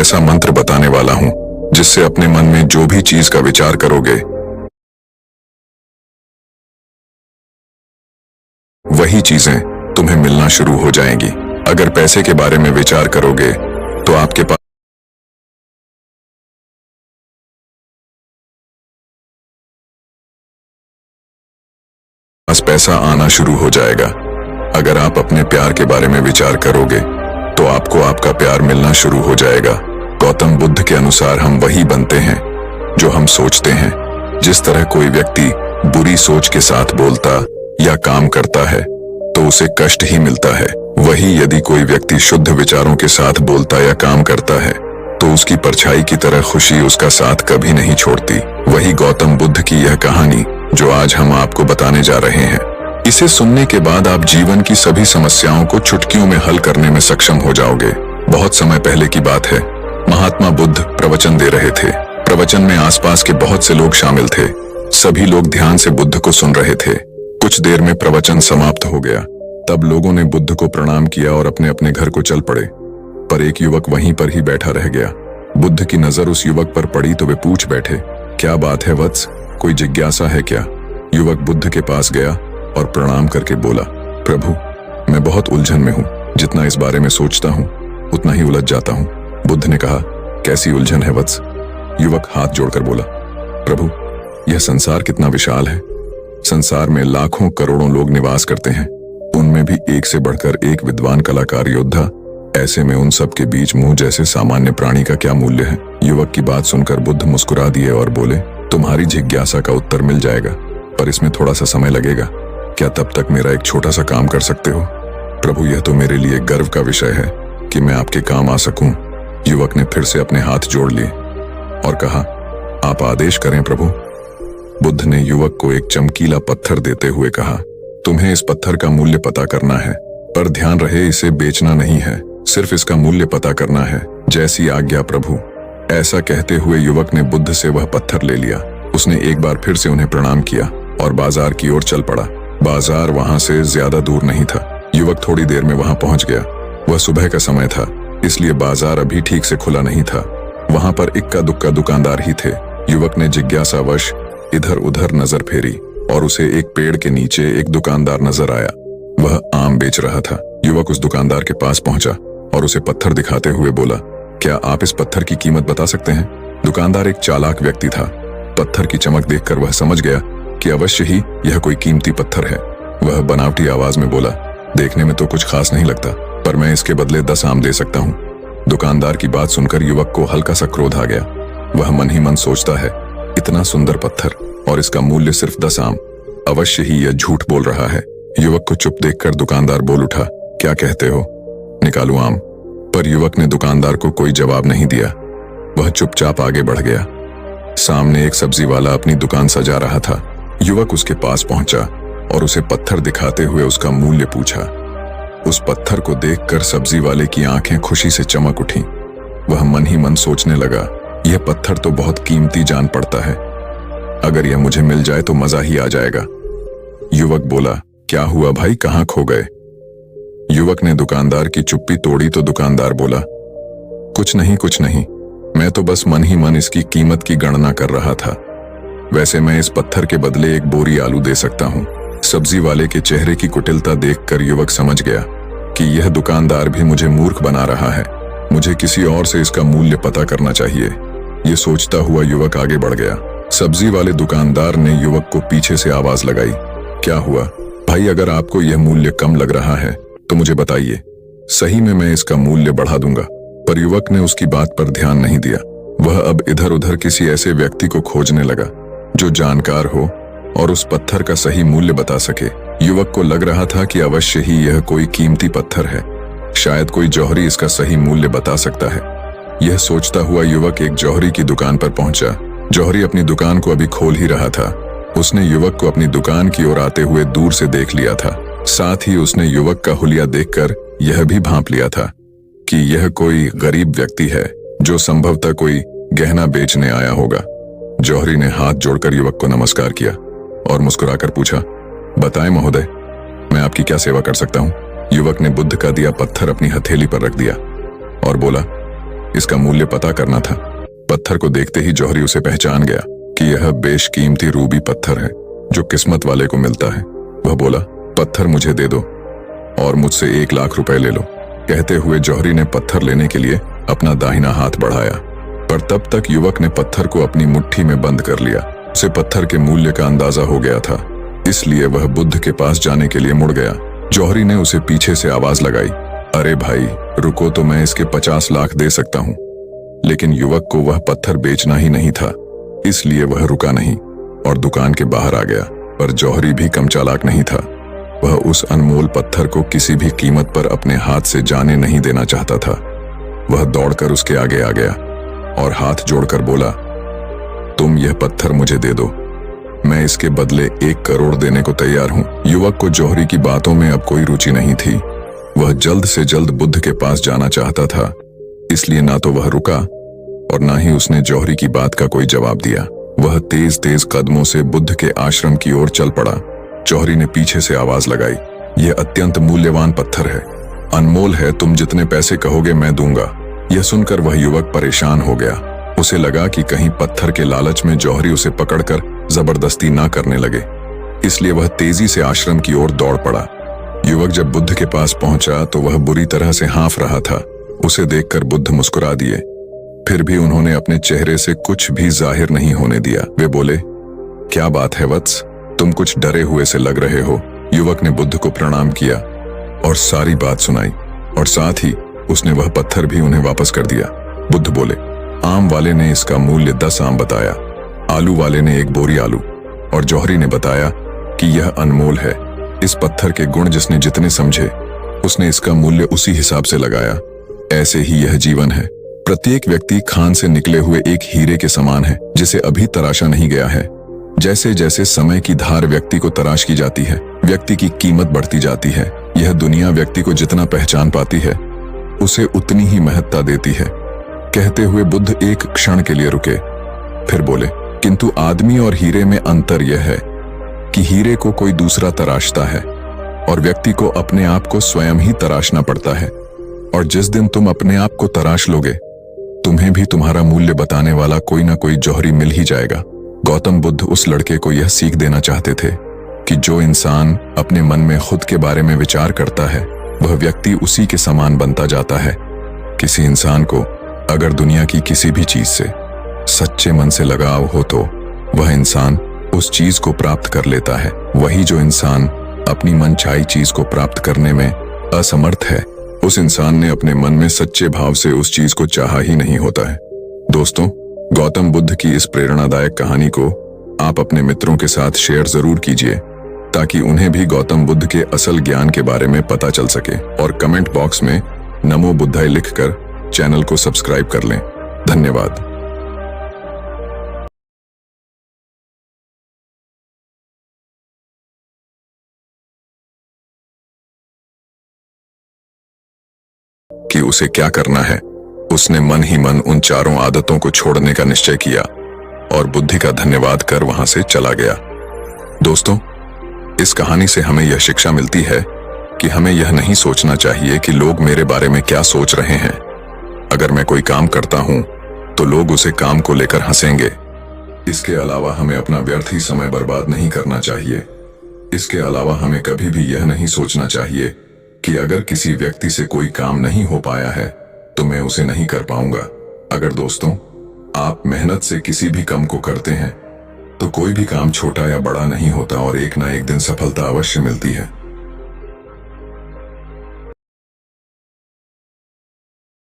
ऐसा मंत्र बताने वाला हूं जिससे अपने मन में जो भी चीज का विचार करोगे वही चीजें तुम्हें मिलना शुरू हो जाएंगी। अगर पैसे के बारे में विचार करोगे तो आपके पास पैसा आना शुरू हो जाएगा। अगर आप अपने प्यार के बारे में विचार करोगे तो आपको आपका प्यार मिलना शुरू हो जाएगा। गौतम बुद्ध के अनुसार हम वही बनते हैं जो हम सोचते हैं। जिस तरह कोई व्यक्ति बुरी सोच के साथ बोलता या काम करता है तो उसे कष्ट ही मिलता है, वही यदि कोई व्यक्ति शुद्ध विचारों के साथ बोलता या काम करता है तो उसकी परछाई की तरह खुशी उसका साथ कभी नहीं छोड़ती। वही गौतम बुद्ध की यह कहानी जो आज हम आपको बताने जा रहे हैं। इसे सुनने के बाद आप जीवन की सभी समस्याओं को चुटकियों में हल करने में सक्षम हो जाओगे। बहुत समय पहले की बात है, महात्मा बुद्ध प्रवचन दे रहे थे। प्रवचन में आसपास के बहुत से लोग शामिल थे। सभी लोग ध्यान से बुद्ध को सुन रहे थे। कुछ देर में प्रवचन समाप्त हो गया। तब लोगों ने बुद्ध को प्रणाम किया और अपने अपने घर को चल पड़े। पर एक युवक वहीं पर ही बैठा रह गया। बुद्ध की नजर उस युवक पर पड़ी तो वे पूछ बैठे, क्या बात है वत्स, कोई जिज्ञासा है क्या? युवक बुद्ध के पास गया और प्रणाम करके बोला, प्रभु मैं बहुत उलझन में हूँ। जितना इस बारे में सोचता हूँ उतना ही उलझ जाता हूँ। बुद्ध ने कहा, कैसी उलझन है वत्स? युवक हाथ जोड़कर बोला, प्रभु यह संसार कितना विशाल है। संसार में लाखों करोड़ों लोग निवास करते हैं, उनमें भी एक से बढ़कर एक विद्वान कलाकार योद्धा। ऐसे में उन सब के बीच मुंह जैसे सामान्य प्राणी का क्या मूल्य है? युवक की बात सुनकर बुद्ध मुस्कुरा दिए और बोले, तुम्हारी जिज्ञासा का उत्तर मिल जाएगा, पर इसमें थोड़ा सा समय लगेगा। क्या तब तक मेरा एक छोटा सा काम कर सकते हो? प्रभु यह तो मेरे लिए गर्व का विषय है कि मैं आपके काम आ सकूं। युवक ने फिर से अपने हाथ जोड़ लिए और कहा, आप आदेश करें प्रभु। बुद्ध ने युवक को एक चमकीला पत्थर देते हुए कहा, तुम्हें इस पत्थर का मूल्य पता करना है, पर ध्यान रहे इसे बेचना नहीं है, सिर्फ इसका मूल्य पता करना है। जैसी आज्ञा प्रभु। ऐसा कहते हुए युवक ने बुद्ध से वह पत्थर ले लिया। उसने एक बार फिर से उन्हें प्रणाम किया और बाजार की ओर चल पड़ा। बाजार वहां से ज्यादा दूर नहीं था। युवक थोड़ी देर में वहां पहुंच गया। वह सुबह का समय था, इसलिए बाजार अभी ठीक से खुला नहीं था। वहां पर इक्का दुक्का दुकानदार ही थे। युवक ने जिज्ञासावश इधर उधर नजर फेरी और उसे एक पेड़ के नीचे एक दुकानदार नजर आया। वह आम बेच रहा था। युवक उस दुकानदार के पास पहुंचा और उसे पत्थर दिखाते हुए बोला, क्या आप इस पत्थर की कीमत बता सकते हैं? दुकानदार एक चालाक व्यक्ति था। पत्थर की चमक देखकर वह समझ गया कि अवश्य ही यह कोई कीमती पत्थर है। वह बनावटी आवाज में बोला, देखने में तो कुछ खास नहीं लगता, पर मैं इसके बदले 10 आम दे सकता हूँ। दुकानदार की बात सुनकर युवक को हल्का सा क्रोध आ गया। वह मन ही मन सोचता है, इतना सुंदर पत्थर और इसका मूल्य सिर्फ 10 आम, अवश्य ही यह झूठ बोल रहा है। युवक को चुप देखकर दुकानदार बोल उठा, क्या कहते हो, निकालूं आम? पर युवक ने दुकानदार को कोई जवाब नहीं दिया। वह चुपचाप आगे बढ़ गया। सामने एक सब्जी वाला अपनी दुकान सजा रहा था। युवक उसके पास पहुंचा और उसे पत्थर दिखाते हुए उसका मूल्य पूछा। उस पत्थर को देखकर सब्जी वाले की आंखें खुशी से चमक उठी। वह मन ही मन सोचने लगा, यह पत्थर तो बहुत कीमती जान पड़ता है, अगर यह मुझे मिल जाए तो मजा ही आ जाएगा। युवक बोला, क्या हुआ भाई, कहाँ खो गए? युवक ने दुकानदार की चुप्पी तोड़ी तो दुकानदार बोला, कुछ नहीं, मैं तो बस मन ही मन इसकी कीमत की गणना कर रहा था। वैसे मैं इस पत्थर के बदले एक बोरी आलू दे सकता हूँ। सब्जी वाले के चेहरे की कुटिलता देखकर युवक समझ गया कि यह दुकानदार भी मुझे मूर्ख बना रहा है। मुझे किसी और से इसका मूल्य पता करना चाहिए। ये सोचता हुआ युवक आगे बढ़ गया। सब्जी वाले दुकानदार ने युवक को पीछे से आवाज लगाई, क्या हुआ भाई, अगर आपको यह मूल्य कम लग रहा है तो मुझे बताइए, सही में मैं इसका मूल्य बढ़ा दूंगा। पर युवक ने उसकी बात पर ध्यान नहीं दिया। वह अब इधर उधर किसी ऐसे व्यक्ति को खोजने लगा जो जानकार हो और उस पत्थर का सही मूल्य बता सके। युवक को लग रहा था कि अवश्य ही यह कोई कीमती पत्थर है, शायद कोई जौहरी इसका सही मूल्य बता सकता है। यह सोचता हुआ युवक एक जौहरी की दुकान पर पहुंचा। जौहरी अपनी दुकान को अभी खोल ही रहा था। उसने युवक को अपनी दुकान की ओर आते हुए दूर से देख लिया था। साथ ही उसने युवक का हुलिया देखकर यह भी भांप लिया था कि यह कोई गरीब व्यक्ति है जो संभवतः कोई गहना बेचने आया होगा। जौहरी ने हाथ जोड़कर युवक को नमस्कार किया और मुस्कुराकर पूछा, बताएं महोदय, मैं आपकी क्या सेवा कर सकता हूं? युवक ने बुद्ध का दिया पत्थर अपनी हथेली पर रख दिया और बोला, इसका मूल्य पता करना था। पत्थर को देखते ही जौहरी उसे पहचान गया कि यह बेशकीमती रूबी पत्थर है जो किस्मत वाले को मिलता है। वह बोला, पत्थर मुझे दे दो और मुझसे 1 लाख रुपए ले लो। कहते हुए जौहरी ने पत्थर लेने के लिए अपना दाहिना हाथ बढ़ाया, पर तब तक युवक ने पत्थर को अपनी मुट्ठी में बंद कर लिया। उसे पत्थर के मूल्य का अंदाजा हो गया था, इसलिए वह बुद्ध के पास जाने के लिए मुड़ गया। जौहरी ने उसे पीछे से आवाज लगाई, अरे भाई रुको, तो मैं इसके 50 लाख दे सकता हूँ। लेकिन युवक को वह पत्थर बेचना ही नहीं था, इसलिए वह रुका नहीं और दुकान के बाहर आ गया। पर जौहरी भी कम चालाक नहीं था। वह उस अनमोल पत्थर को किसी भी कीमत पर अपने हाथ से जाने नहीं देना चाहता था। वह दौड़कर उसके आगे आ गया और हाथ जोड़कर बोला, तुम यह पत्थर मुझे दे दो, मैं इसके बदले 1 करोड़ देने को तैयार हूं। युवक को जौहरी की बातों में अब कोई रुचि नहीं थी। वह जल्द से जल्द बुद्ध के पास जाना चाहता था, इसलिए ना तो वह रुका और ना ही उसने जौहरी की बात का कोई जवाब दिया। वह तेज तेज कदमों से बुद्ध के आश्रम की ओर चल पड़ा। जौहरी ने पीछे से आवाज लगाई, यह अत्यंत मूल्यवान पत्थर है, अनमोल है, तुम जितने पैसे कहोगे मैं दूंगा। यह सुनकर वह युवक परेशान हो गया। उसे लगा कि कहीं पत्थर के लालच में जौहरी उसे पकड़कर जबरदस्ती ना करने लगे, इसलिए वह तेजी से आश्रम की ओर दौड़ पड़ा। युवक जब बुद्ध के पास पहुंचा तो वह बुरी तरह से हाँफ रहा था। उसे देखकर बुद्ध मुस्कुरा दिए, फिर भी उन्होंने अपने चेहरे से कुछ भी जाहिर नहीं होने दिया। वे बोले, क्या बात है वत्स, तुम कुछ डरे हुए से लग रहे हो। युवक ने बुद्ध को प्रणाम किया और सारी बात सुनाई, और साथ ही उसने वह पत्थर भी उन्हें वापस कर दिया। बुद्ध बोले, आम वाले ने इसका मूल्य 10 आम बताया, आलू वाले ने 1 बोरी आलू, और जौहरी ने बताया कि यह अनमोल है। इस पत्थर के गुण जिसने जितने समझे उसने इसका मूल्य उसी हिसाब से लगाया। ऐसे ही यह जीवन है। प्रत्येक व्यक्ति खान से निकले हुए एक हीरे के समान है जिसे अभी तराशा नहीं गया है। जैसे जैसे समय की धार व्यक्ति को तराश की जाती है, व्यक्ति की कीमत बढ़ती जाती है। यह दुनिया व्यक्ति को जितना पहचान पाती है उसे उतनी ही महत्ता देती है। कहते हुए बुद्ध एक क्षण के लिए रुके, फिर बोले, किंतु आदमी और हीरे में अंतर यह है कि हीरे को कोई दूसरा तराशता है और व्यक्ति को अपने आप को स्वयं ही तराशना पड़ता है। और जिस दिन तुम अपने आप को तराश लोगे, तुम्हें भी तुम्हारा मूल्य बताने वाला कोई ना कोई जौहरी मिल ही जाएगा। गौतम बुद्ध उस लड़के को यह सीख देना चाहते थे कि जो इंसान अपने मन में खुद के बारे में विचार करता है वह व्यक्ति उसी के समान बनता जाता है। किसी इंसान को अगर दुनिया की किसी भी चीज से सच्चे मन से लगाव हो तो वह इंसान उस चीज को प्राप्त कर लेता है। वही जो इंसान अपनी मनचाही चीज को प्राप्त करने में असमर्थ है, उस इंसान ने अपने मन में सच्चे भाव से उस चीज को चाहा ही नहीं होता है। दोस्तों, गौतम बुद्ध की इस प्रेरणादायक कहानी को आप अपने मित्रों के साथ शेयर जरूर कीजिए ताकि उन्हें भी गौतम बुद्ध के असल ज्ञान के बारे में पता चल सके, और कमेंट बॉक्स में नमो बुद्धाय लिखकर चैनल को सब्सक्राइब कर लें। धन्यवाद। कि उसे क्या करना है। उसने मन ही मन उन 4 आदतों को छोड़ने का निश्चय किया और बुद्धि का धन्यवाद कर वहां से चला गया। दोस्तों, इस कहानी से हमें यह शिक्षा मिलती है कि हमें यह नहीं सोचना चाहिए कि लोग मेरे बारे में क्या सोच रहे हैं। अगर मैं कोई काम करता हूं तो लोग उसे काम को लेकर हंसेंगे। इसके अलावा हमें अपना व्यर्थ ही समय बर्बाद नहीं करना चाहिए। इसके अलावा हमें कभी भी यह नहीं सोचना चाहिए कि अगर किसी व्यक्ति से कोई काम नहीं हो पाया है तो मैं उसे नहीं कर पाऊंगा। अगर दोस्तों आप मेहनत से किसी भी काम को करते हैं तो कोई भी काम छोटा या बड़ा नहीं होता और एक ना एक दिन सफलता अवश्य मिलती है।